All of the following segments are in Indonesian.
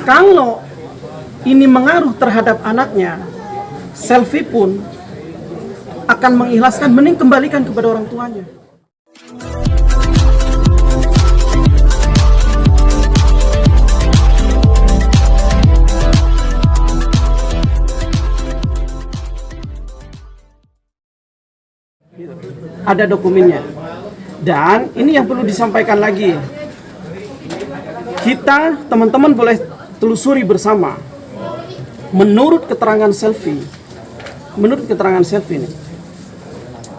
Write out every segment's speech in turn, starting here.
Kalau ini mengaruh terhadap anaknya, Selfie pun akan mengikhlaskan, mending kembalikan kepada orang tuanya. Ada dokumennya. Dan ini yang perlu disampaikan lagi. Kita, teman-teman boleh telusuri bersama. Menurut keterangan Selfie ini,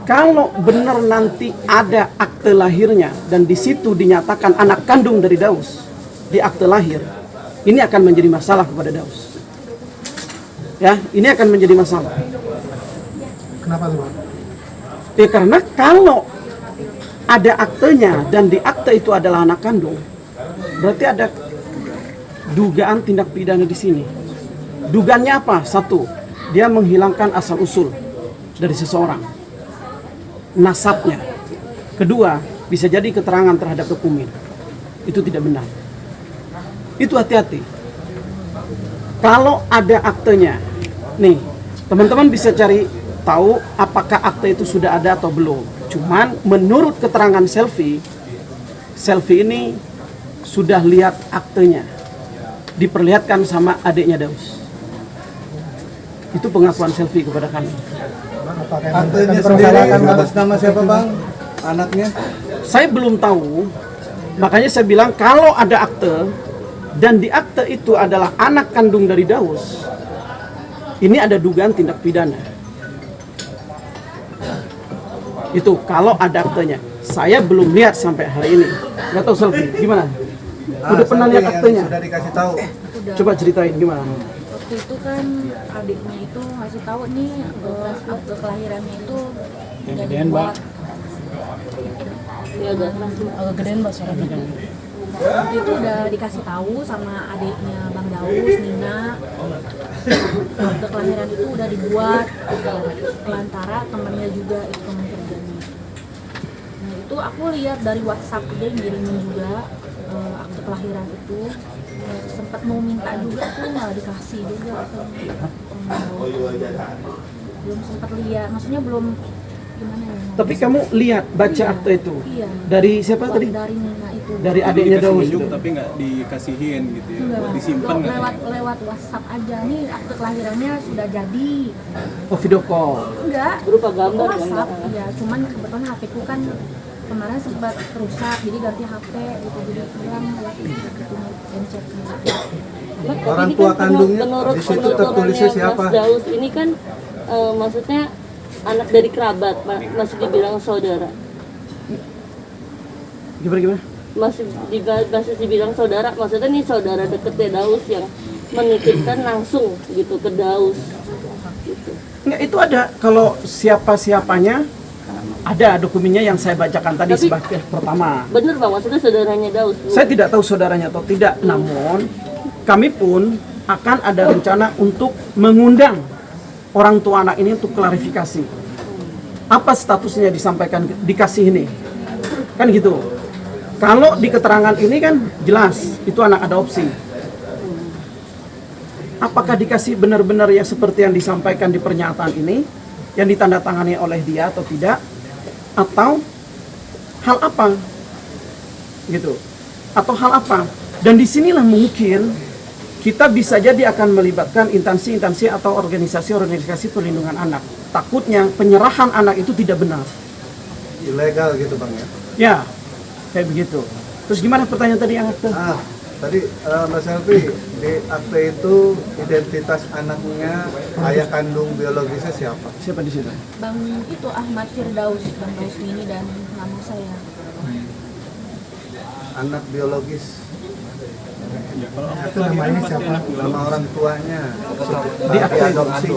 kalau benar nanti ada akte lahirnya dan di situ dinyatakan anak kandung dari Daus di akte lahir, ini akan menjadi masalah kepada Daus. Ya, ini akan menjadi masalah. Kenapa tuh, Pak? Ya, karena kalau ada aktenya dan di akte itu adalah anak kandung, berarti ada dugaan tindak pidana di sini. Dugaannya apa? Satu, dia menghilangkan asal-usul dari seseorang, nasabnya. Kedua, bisa jadi keterangan terhadap dokumen. Itu tidak benar. Itu hati-hati. Kalau ada aktenya, nih, teman-teman bisa cari tahu apakah akte itu sudah ada atau belum. Cuman menurut keterangan Selfie ini sudah lihat aktenya, diperlihatkan sama adiknya Daus. Itu pengakuan Selfie kepada kami. Aktenya sendiri atas nama siapa, Bang? Anaknya? Saya belum tahu, makanya saya bilang kalau ada akte dan di akte itu adalah anak kandung dari Daus, ini ada dugaan tindak pidana. Itu kalau ada aktenya. Saya belum lihat sampai hari ini. Nggak tahu Selfie, gimana? Udah pernah lihat aktenya? Sudah dikasih tahu. Coba ceritain gimana? Waktu itu kan adiknya itu ngasih tahu nih akte kelahirannya itu udah dibuat. Ya agak gedean Mbak suaranya. Waktu itu udah dikasih tahu sama adiknya Bang Daus, Nina. Akte kelahiran itu udah dibuat pelantara temannya juga, itu teman kerjanya. Nah itu aku lihat dari WhatsApp dia ngirimin juga akte kelahiran itu. Sempat mau minta juga tuh malah dikasih juga atau belum sempat lihat, maksudnya belum gimana ya. Tapi kamu lihat baca akte itu? Iya. Dari siapa tadi? Dari Nina itu. Dari adiknya Daus. Tapi nggak dikasihin gitu ya, Enggak, buat disimpan nggak? lewat WhatsApp aja nih akte kelahirannya sudah jadi. Oh, video call. Enggak. Berupa gambar kan? WhatsApp. Iya, cuman kebetulan HP ku kan kemarin sempat rusak, jadi ganti HP gitu, jadi pulang pencet. Orang tua kandungnya di situ tertulisnya siapa? Mas Daus ini kan maksudnya anak dari kerabat, masih dibilang saudara. Gimana? Masih dibilang saudara, maksudnya nih saudara deketnya Daus yang menitipkan langsung gitu ke Daus. Gitu. Enggak, itu ada. Kalau siapa-siapanya ada dokumennya yang saya bacakan tadi. Tapi, sebagai pertama. Bener Bang, maksudnya saudaranya Daus. Saya tidak tahu saudaranya atau tidak, namun kami pun akan ada rencana untuk mengundang orang tua anak ini untuk klarifikasi. Apa statusnya disampaikan, dikasih ini? Kan gitu. Kalau di keterangan ini kan jelas, itu anak adopsi. Apakah dikasih benar-benar yang seperti yang disampaikan di pernyataan ini, yang ditandatangani oleh dia atau tidak? Atau hal apa? Gitu. Atau hal apa? Dan disinilah mungkin kita bisa jadi akan melibatkan instansi-instansi atau organisasi-organisasi perlindungan anak. Takutnya penyerahan anak itu tidak benar. Ilegal gitu, Bang ya? Ya, kayak begitu. Terus gimana pertanyaan tadi yang akte? Tadi Mbak Selfie, di akte itu identitas anaknya, ayah kandung biologisnya siapa? Siapa di situ? Bang itu Ahmad Firdaus, Bang Daus Mini dan nama saya. Anak biologis. Ya, kalau Itu namanya siapa? Nama orang tuanya. Di akte adopsi.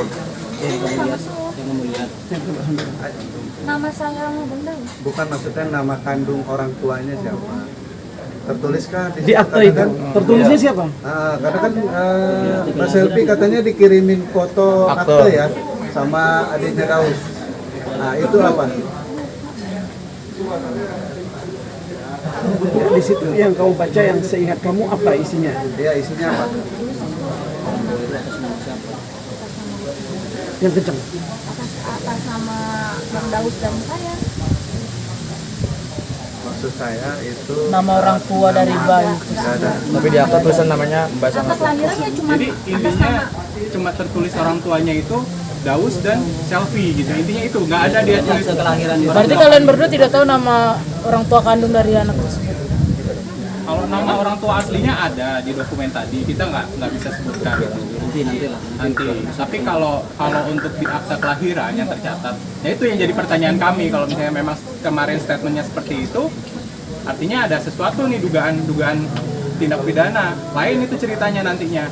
Nama saya Bang Daus. Bukan, maksudnya nama kandung orang tuanya siapa? Tertuliskah Di akte itu? Tertulisnya siapa? Karena kan Mbak Selfie katanya dikirimin foto akte ya sama adiknya Daus. Nah itu apa? Ya, di situ yang kamu baca yang seingat kamu apa isinya? Ya isinya apa? Yang kencang. atas nama Bang Daus dan saya. Maksud saya itu Nama orang tua dari bayi. nggak ada. Tapi di akta tulisan namanya Mbak Akta kelahirannya cuma Jadi atas intinya nama cuma tertulis orang tuanya itu Daus dan Selfie gitu. Intinya itu nggak ada dia tulis kelahiran. Berarti kalian berdua tidak tahu nama orang tua kandung dari anak tersebut. Kalau nama orang tua aslinya ada di dokumen tadi, kita nggak bisa sebutkan gitu. Nanti. Tapi kalau untuk di akta kelahiran yang tercatat, ya itu yang jadi pertanyaan kami. Kalau misalnya memang kemarin statementnya seperti itu, artinya ada sesuatu nih dugaan tindak pidana. Lain itu ceritanya nantinya.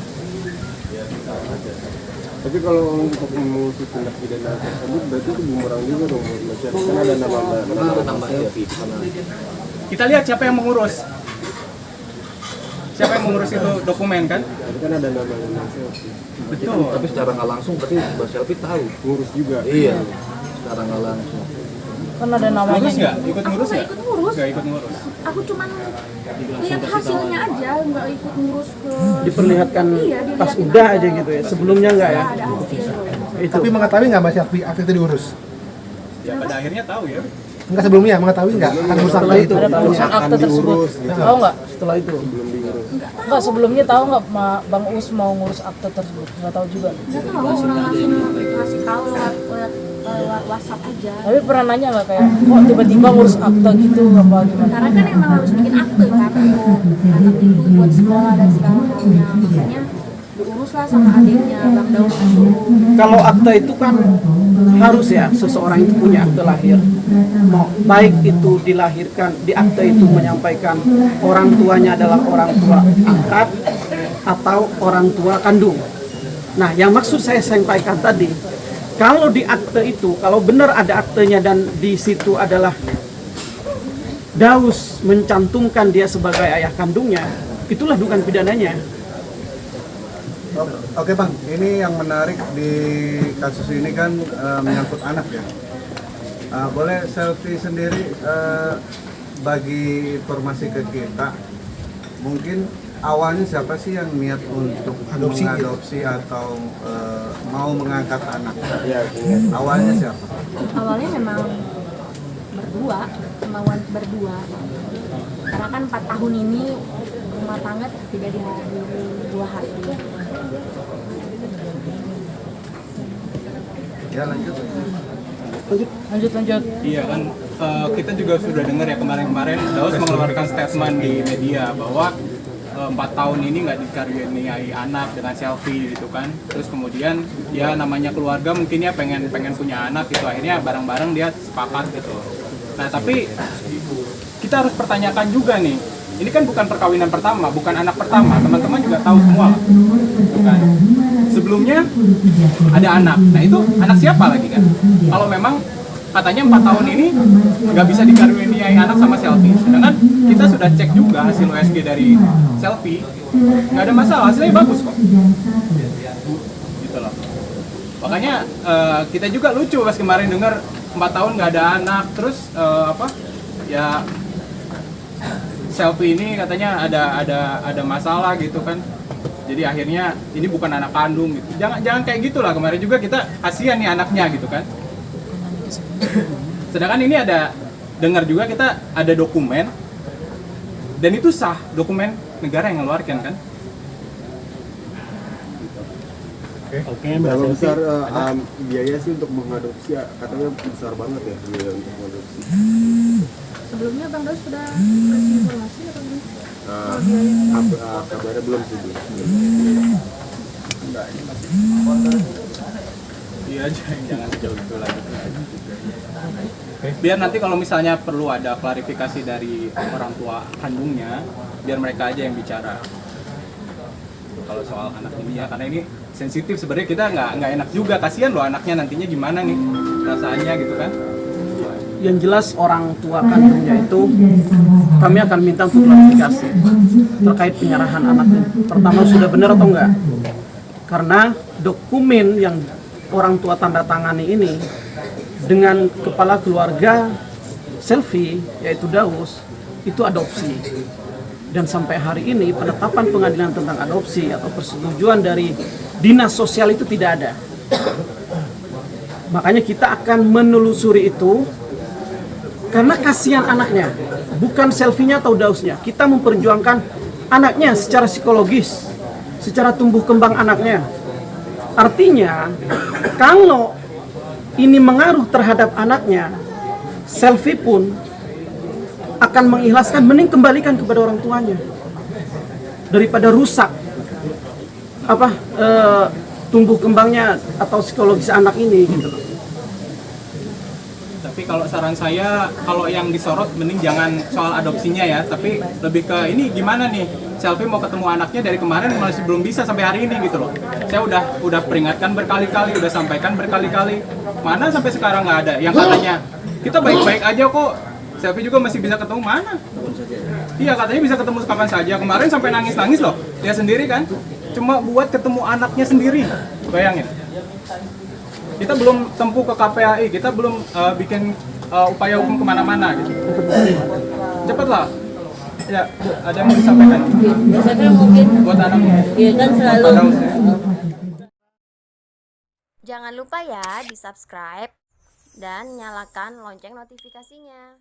Tapi kalau untuk mengusut tindak pidana tersebut berarti itu bumerang juga dong buat masyarakat. Kan ada nama Selfie. Kita lihat siapa yang mengurus. Siapa yang mengurus itu dokumen kan? Tapi kan ada nama Selfie. Betul. Tapi secara nggak langsung berarti Mbak Selfie tahu. Ngurus juga. Iya. Secara nggak langsung. Kan ada namanya. Ngurus nggak? Ikut ngurus Aku nggak? nggak ikut ngurus. Nggak ikut ngurus. Aku cuman lihat hasilnya aja, nggak ikut ngurus ke. Diperlihatkan Iya, pas dilihatin udah aja gitu ya. Sebelumnya enggak ya? Ada hasil. Itu. Tapi mengetahui nggak Mbak Selfie akte itu diurus? Ya pada akhirnya tahu ya. Enggak sebelumnya mengetahui nggak akan ngurus akte itu? Ada pengurusan akte tersebut. Tahu nggak? Setelah itu. Enggak, sebelumnya tahu nggak Bang Us mau ngurus akte tersebut? Nggak tahu juga. Nggak tahu, orang langsung ngasih tahu lewat WhatsApp aja. Tapi pernah nanya nggak kayak, kok tiba-tiba ngurus akte gitu apa gimana? Karena kan emang harus bikin akte kan untuk anak itu buat sekolah dan segala macamnya, makanya diuruslah sama adiknya Bang Daus itu. Kalau akte itu kan harus ya seseorang itu punya akte lahir. Mau baik itu dilahirkan di akte itu menyampaikan orang tuanya adalah orang tua angkat atau orang tua kandung. Nah, yang maksud saya sampaikan tadi, kalau di akte itu, kalau benar ada aktenya dan di situ adalah Daus mencantumkan dia sebagai ayah kandungnya, itulah dugaan pidananya. Oke Bang, ini yang menarik di kasus ini kan menyangkut anak ya. Boleh Selfie sendiri bagi informasi ke kita, mungkin awalnya siapa sih yang niat untuk mengadopsi atau mau mengangkat anak? Awalnya siapa? Awalnya memang berdua, kemauan berdua. Karena kan 4 tahun ini rumah tangga tidak dihadiri 2 hari. Ya lanjut. Lanjut. Iya kan, kita juga sudah dengar ya kemarin-kemarin Daus mengeluarkan statement di media bahwa 4 tahun ini nggak dikaruniai anak dengan Selfie gitu kan. Terus kemudian ya namanya keluarga mungkin ya pengen punya anak gitu, akhirnya bareng-bareng dia sepakat gitu. Nah tapi kita harus pertanyakan juga nih, ini kan bukan perkawinan pertama, bukan anak pertama, teman-teman juga tahu semua gitu kan. Sebelumnya ada anak, nah itu anak siapa lagi kan? Kalau memang katanya 4 tahun ini nggak bisa dikaruniai anak sama Selfie, sedangkan kita sudah cek juga hasil USG dari Selfie, nggak ada masalah, hasilnya bagus kok gitu loh. Makanya kita juga lucu pas kemarin dengar 4 tahun nggak ada anak, terus ya Selfie ini katanya ada masalah gitu kan. Jadi akhirnya ini bukan anak kandung gitu. Jangan kayak gitulah. Kemarin juga kita kasihan nih anaknya gitu kan. Sedangkan ini ada dengar juga kita ada dokumen dan itu sah, dokumen negara yang ngeluarkan kan. Oke, berapa besar biaya sih untuk mengadopsi? Katanya besar banget ya biaya untuk mengadopsi. Sebelumnya Bang Daus sudah kasih informasi atau belum? Kabarnya belum sih. Iya, jangan jauh itu lagi. Biar nanti kalau misalnya perlu ada klarifikasi dari orang tua kandungnya, biar mereka aja yang bicara. Kalau soal anak ini ya, karena ini sensitif sebenarnya, kita nggak enak juga, kasihan loh anaknya nantinya gimana nih perasaannya gitu kan. Yang jelas orang tua kandungnya itu kami akan minta untuk klarifikasi terkait penyerahan anaknya. Pertama sudah benar atau enggak? Karena dokumen yang orang tua tanda tangani ini dengan kepala keluarga Selfie yaitu Daus itu adopsi. Dan sampai hari ini penetapan pengadilan tentang adopsi atau persetujuan dari dinas sosial itu tidak ada. Makanya kita akan menelusuri itu karena kasihan anaknya, bukan selfie-nya atau dausnya. Kita memperjuangkan anaknya secara psikologis, secara tumbuh kembang anaknya. Artinya, kalau ini mengaruh terhadap anaknya, selfie pun akan mengikhlaskan, mending kembalikan kepada orang tuanya daripada rusak tumbuh kembangnya atau psikologis anak ini gitu. Tapi kalau saran saya, kalau yang disorot mending jangan soal adopsinya ya, tapi lebih ke ini gimana nih, selfie mau ketemu anaknya dari kemarin masih belum bisa sampai hari ini gitu loh. Saya udah peringatkan berkali-kali, udah sampaikan berkali-kali, mana sampai sekarang nggak ada. Yang katanya kita baik-baik aja kok, selfie juga masih bisa ketemu, mana? Iya katanya bisa ketemu kapan saja, kemarin sampai nangis-nangis loh, dia sendiri kan, cuma buat ketemu anaknya sendiri, bayangin. Kita belum tempuh ke KPAI, kita belum bikin upaya hukum kemana-mana gitu. Cepatlah. Ya, ada yang mau disampaikan? Saya kira mungkin Buat anak dia kan selalu Jangan lupa ya di subscribe dan nyalakan lonceng notifikasinya.